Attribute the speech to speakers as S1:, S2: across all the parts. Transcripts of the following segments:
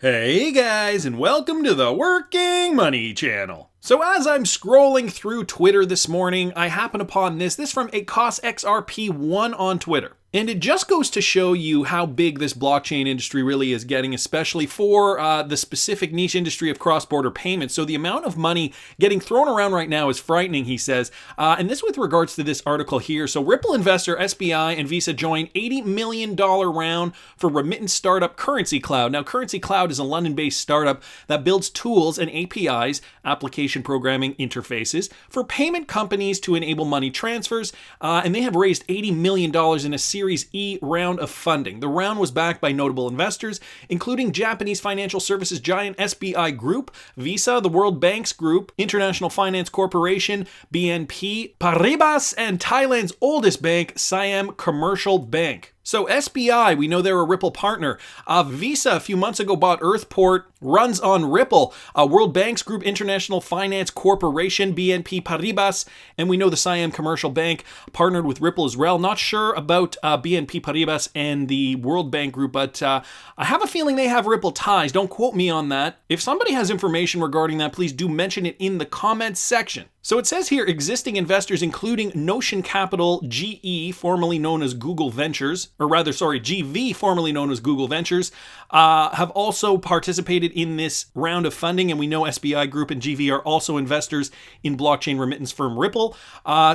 S1: Hey guys, and welcome to the Working Money channel. So as I'm scrolling through Twitter this morning, I happen upon this from ACOS XRP1 on Twitter. And it just goes to show you how big this blockchain industry really is getting, especially for the specific niche industry of cross-border payments. So the amount of money getting thrown around right now is frightening, he says. And this with regards to this article here. So Ripple investor SBI and Visa join $80 million round for remittance startup Currencycloud. Now, Currencycloud is a London-based startup that builds tools and APIs, application programming interfaces, for payment companies to enable money transfers. And they have raised $80 million in a Series E round of funding. The round was backed by notable investors, including Japanese financial services giant SBI Group, Visa, the World Bank's Group, International Finance Corporation, BNP Paribas, and Thailand's oldest bank, Siam Commercial Bank. So SBI, we know they're a Ripple partner. Visa a few months ago bought Earthport, runs on Ripple. World Bank's Group, International Finance Corporation, BNP Paribas, and we know the Siam Commercial Bank partnered with Ripple as well. Not sure about BNP Paribas and the World Bank Group, but I have a feeling they have Ripple ties. Don't quote me on that. If somebody has information regarding that, please do mention it in the comments section. So it says here, existing investors including Notion Capital, GE, formerly known as Google Ventures, GV, formerly known as Google Ventures, have also participated in this round of funding. And we know SBI Group and GV are also investors in blockchain remittance firm Ripple.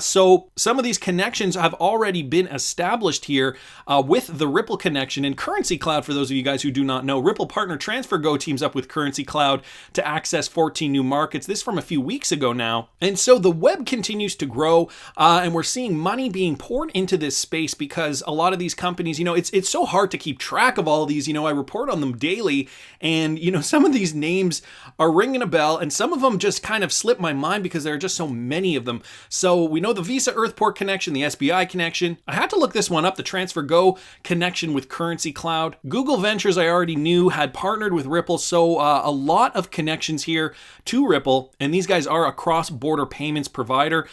S1: So some of these connections have already been established here with the Ripple connection. And Currencycloud, for those of you guys who do not know, Ripple partner TransferGo teams up with Currencycloud to access 14 new markets. This from a few weeks ago now. And so the web continues to grow, and we're seeing money being poured into this space because a lot of these companies, it's so hard to keep track of all of these. I report on them daily, and some of these names are ringing a bell, and some of them just kind of slip my mind because there are just so many of them. So we know the Visa Earthport connection, the SBI connection. I had to look this one up, the TransferGo connection with Currencycloud. Google Ventures I already knew had partnered with Ripple, so a lot of connections here to Ripple, and these guys are a cross-border payments provider.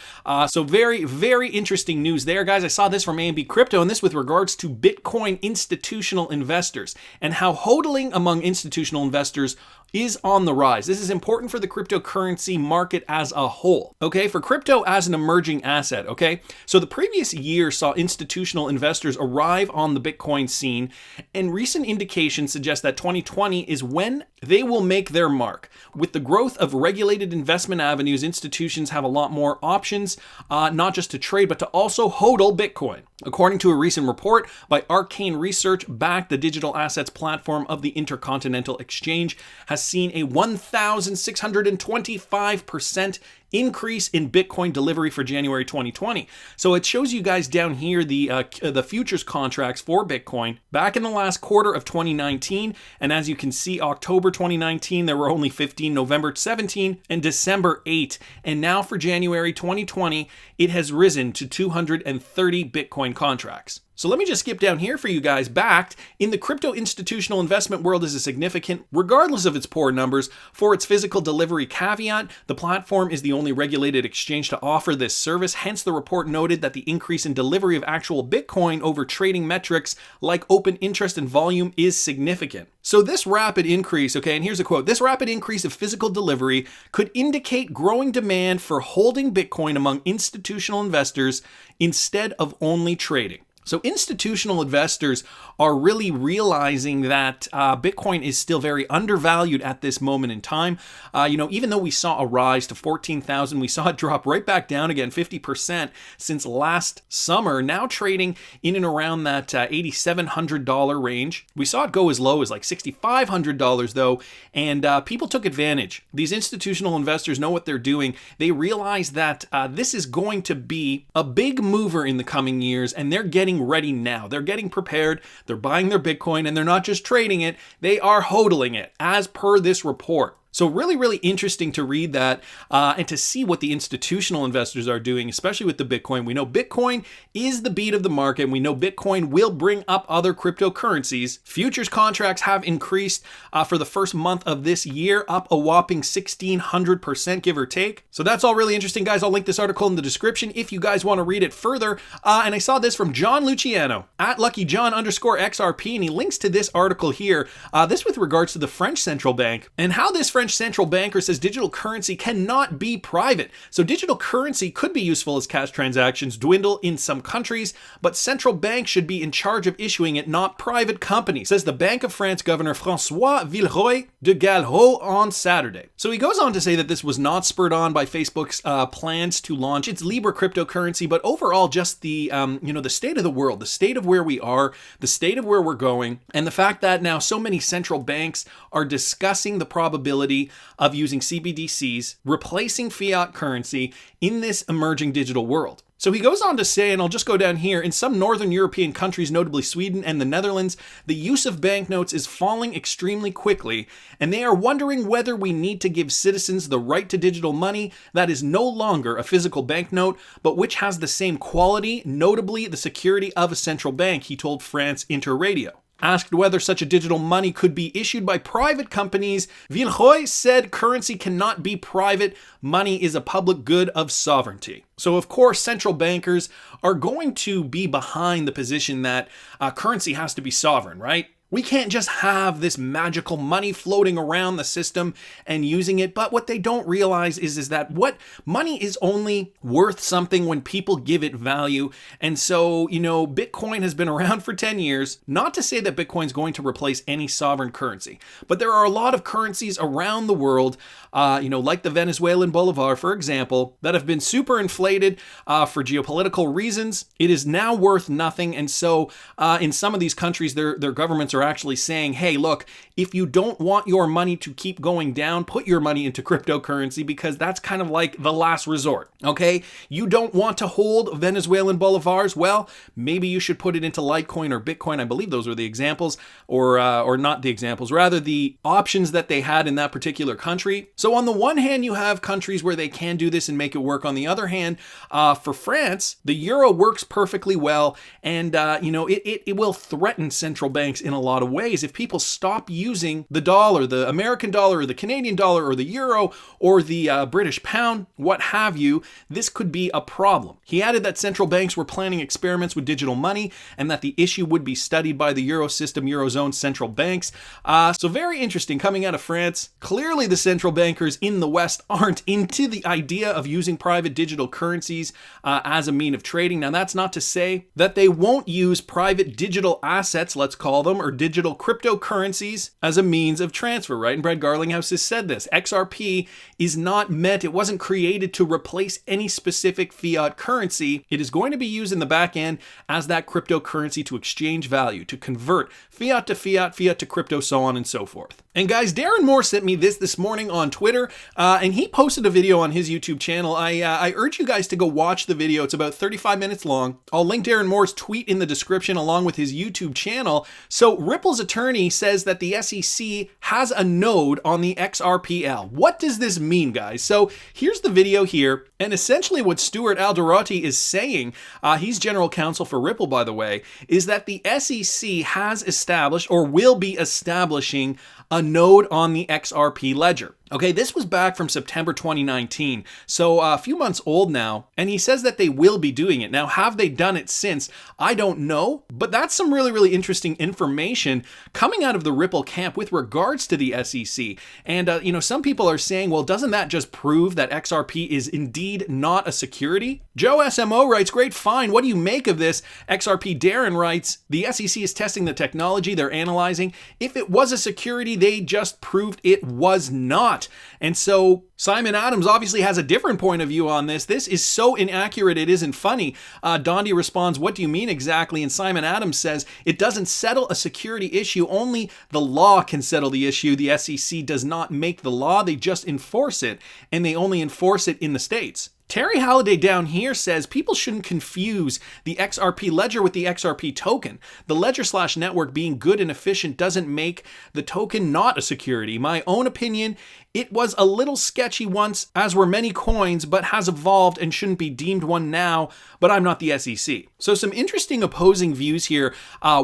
S1: So very, very interesting news there, guys. I saw this from AMB Crypto, and this with regards to Bitcoin institutional investors and how hodling among institutional investors is on the rise. This is important for the cryptocurrency market as a whole, okay? For crypto as an emerging asset, okay? So the previous year saw institutional investors arrive on the Bitcoin scene, and recent indications suggest that 2020 is when they will make their mark. With the growth of regulated investment avenues, institutions have a lot more options, not just to trade, but to also hodl Bitcoin. According to a recent report by Arcane Research, the digital assets platform of the Intercontinental Exchange has seen a 1,625% increase in Bitcoin delivery for January 2020. So it shows you guys down here the futures contracts for Bitcoin back in the last quarter of 2019. And as you can see, October 2019, there were only 15, November 17, and December 8. And now for January 2020, it has risen to 230 Bitcoin contracts. So let me just skip down here for you guys. Backed in the crypto institutional investment world is a significant, regardless of its poor numbers, for its physical delivery caveat. The platform is the only regulated exchange to offer this service. Hence, the report noted that the increase in delivery of actual Bitcoin over trading metrics like open interest and volume is significant. So this rapid increase, okay, and here's a quote, this rapid increase of physical delivery could indicate growing demand for holding Bitcoin among institutional investors instead of only trading. So institutional investors are really realizing that Bitcoin is still very undervalued at this moment in time. Even though we saw a rise to 14,000, we saw it drop right back down again, 50% since last summer, now trading in and around that $8,700 range. We saw it go as low as like $6,500 though, and people took advantage. These institutional investors know what they're doing. They realize that this is going to be a big mover in the coming years, and they're getting ready now. They're getting prepared. They're buying their Bitcoin, and they're not just trading it. They are hodling it, as per this report. So really interesting to read that and to see what the institutional investors are doing, especially with the Bitcoin. We know Bitcoin is the beat of the market, and we know Bitcoin will bring up other cryptocurrencies. Futures contracts have increased for the first month of this year, up a whopping 1,600%, give or take. So that's all really interesting, guys. I'll link this article in the description if you guys want to read it further. And I saw this from John Luciano at LuckyJohn_XRP, and he links to this article here. This with regards to the French central bank and how this French central banker says digital currency cannot be private. So digital currency could be useful as cash transactions dwindle in some countries, but central banks should be in charge of issuing it, not private companies, says the Bank of France Governor François Villeroy de Galhau on Saturday. So he goes on to say that this was not spurred on by Facebook's plans to launch its Libra cryptocurrency, but overall just the the state of the world, the state of where we are, the state of where we're going, and the fact that now so many central banks are discussing the probability of using CBDCs, replacing fiat currency in this emerging digital world. So he goes on to say, and I'll just go down here, in some northern European countries, notably Sweden and the Netherlands, the use of banknotes is falling extremely quickly, and they are wondering whether we need to give citizens the right to digital money that is no longer a physical banknote, but which has the same quality, notably the security of a central bank, he told France Interradio. Asked whether such a digital money could be issued by private companies, Villeroy said currency cannot be private. Money is a public good of sovereignty. So, of course, central bankers are going to be behind the position that currency has to be sovereign, right? We can't just have this magical money floating around the system and using it. But what they don't realize is that what money is only worth something when people give it value. And so, Bitcoin has been around for 10 years. Not to say that Bitcoin is going to replace any sovereign currency, but there are a lot of currencies around the world, like the Venezuelan bolivar, for example, that have been super inflated for geopolitical reasons. It is now worth nothing. And so in some of these countries, their governments are actually saying, hey, look, if you don't want your money to keep going down, put your money into cryptocurrency, because that's kind of like the last resort, okay? You don't want to hold Venezuelan bolivars? Well, maybe you should put it into Litecoin or Bitcoin. I believe those were the examples, or not the examples, rather the options that they had in that particular country. So on the one hand, you have countries where they can do this and make it work. On the other hand, for France, the euro works perfectly well, and it will threaten central banks in a lot of ways. If people stop using the dollar, the American dollar, or the Canadian dollar, or the euro, or the British pound, what have you, this could be a problem. He added that central banks were planning experiments with digital money and that the issue would be studied by the Eurozone central banks. So very interesting coming out of France. Clearly the central bankers in the West aren't into the idea of using private digital currencies as a mean of trading. Now that's not to say that they won't use private digital assets, let's call them, or digital cryptocurrencies as a means of transfer, right? And Brad Garlinghouse has said this. XRP is not meant, it wasn't created to replace any specific fiat currency. It is going to be used in the back end as that cryptocurrency to exchange value, to convert fiat to fiat, fiat to crypto, so on and so forth. And guys, Darren Moore sent me this morning on Twitter, and he posted a video on his YouTube channel. I urge you guys to go watch the video. It's about 35 minutes long. I'll link Darren Moore's tweet in the description along with his YouTube channel. So Ripple's attorney says that the SEC has a node on the XRPL. What does this mean, guys? So here's the video here, and essentially what Stuart Alderoty is saying, he's general counsel for Ripple, by the way, is that the SEC has established or will be establishing a node on the XRP ledger. Okay, this was back from September 2019, so a few months old now, and he says that they will be doing it. Now, have they done it since? I don't know, but that's some really interesting information coming out of the Ripple camp with regards to the SEC. And, some people are saying, well, doesn't that just prove that XRP is indeed not a security? Joe SMO writes, great find. What do you make of this? XRP Darren writes, the SEC is testing the technology they're analyzing. If it was a security, they just proved it was not. And so Simon Adams obviously has a different point of view on this. This is so inaccurate it isn't funny. Dondi responds, what do you mean exactly? And Simon Adams says, it doesn't settle a security issue. Only the law can settle the issue. The SEC does not make the law. They just enforce it, and they only enforce it in the States. Terry Halliday down here says people shouldn't confuse the XRP ledger with the XRP token. The ledger/network being good and efficient doesn't make the token not a security. My own opinion, it was a little sketchy once, as were many coins, but has evolved and shouldn't be deemed one now, but I'm not the SEC. So some interesting opposing views here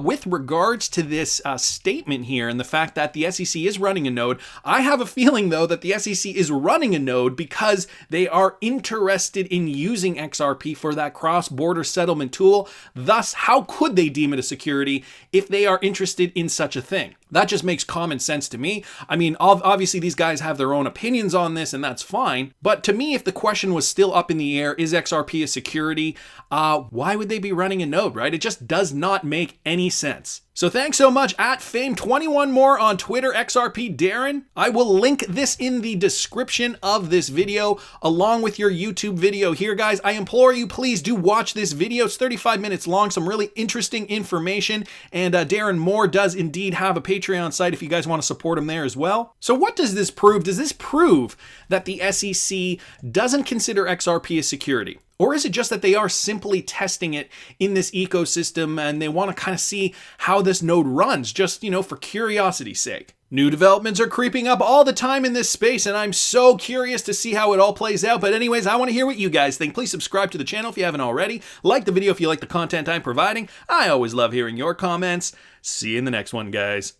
S1: with regards to this statement here and the fact that the SEC is running a node. I have a feeling, though, that the SEC is running a node because they are interested in using XRP for that cross-border settlement tool. Thus, how could they deem it a security if they are interested in such a thing? That just makes common sense to me. I mean, obviously these guys have their own opinions on this, and that's fine. But to me, if the question was still up in the air, is XRP a security? Why would they be running a node, right? It just does not make any sense. So thanks so much at Fame21 more on Twitter, XRP Darren. I will link this in the description of this video along with your YouTube video here, guys. I implore you, please do watch this video. It's 35 minutes long, some really interesting information. And Darren Moore does indeed have a Patreon site if you guys want to support him there as well. So what does this prove? Does this prove that the SEC doesn't consider XRP a security? Or is it just that they are simply testing it in this ecosystem and they want to kind of see how this node runs, just, for curiosity's sake? New developments are creeping up all the time in this space, and I'm so curious to see how it all plays out. But anyways, I want to hear what you guys think. Please subscribe to the channel if you haven't already. Like the video if you like the content I'm providing. I always love hearing your comments. See you in the next one, guys.